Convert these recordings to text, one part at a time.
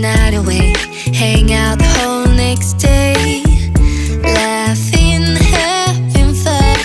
night away, hang out the whole next day, laughing, having fun.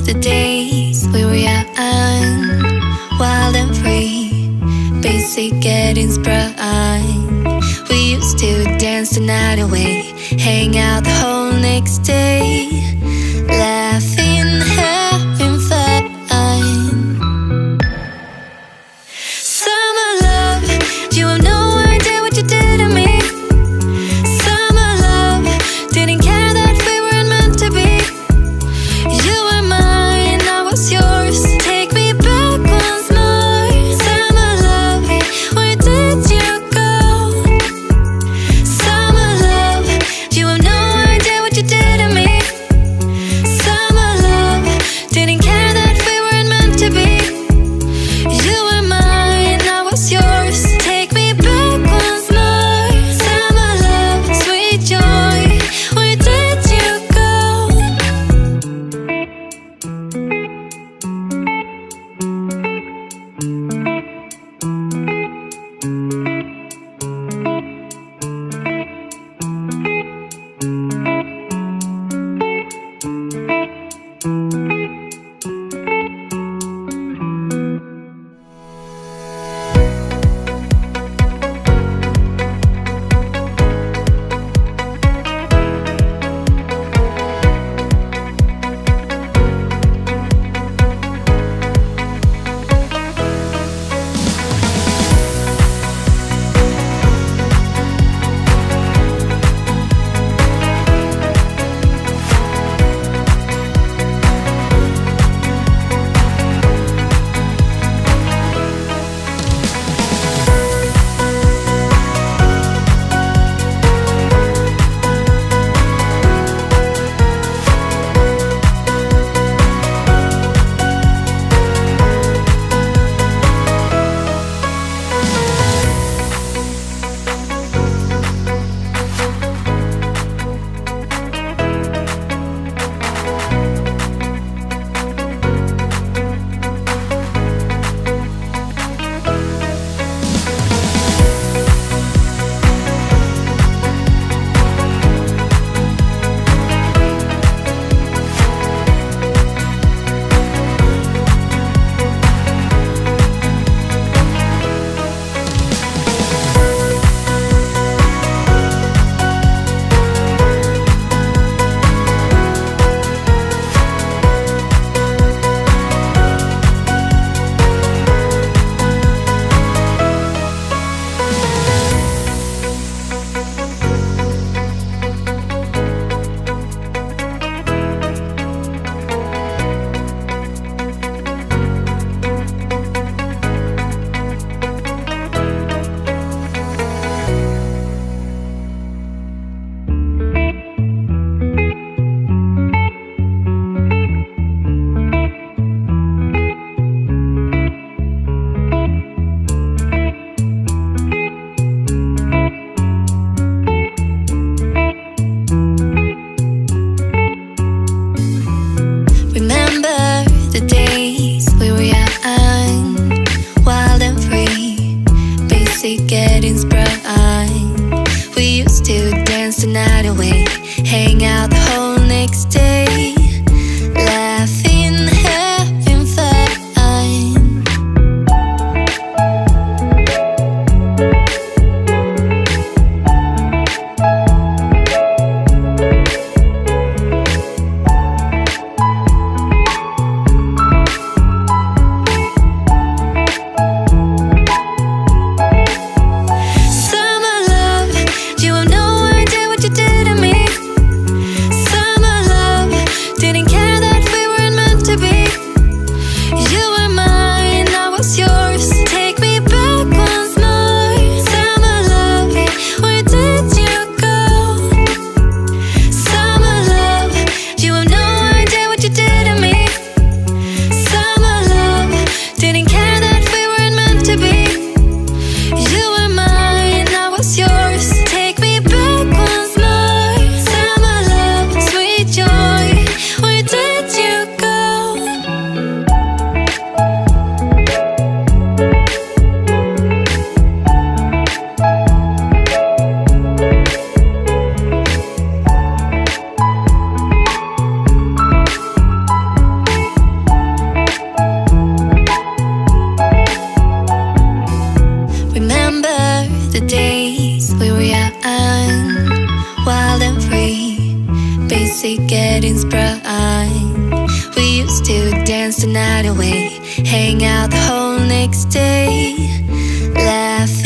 The days we were young, wild and free, basic getting sprung. We used to dance the night away, hang out the whole next day, laughing, having fun. Summer love, you have no idea what you did to me. Summer love, didn't care that we weren't meant to be. You were mine, I was yours. Take me back once more. Summer love, where did you go? Summer love, you have no idea what you did to me. Summer wedding's prime. We used to dance the night away, hang out the whole next day, laugh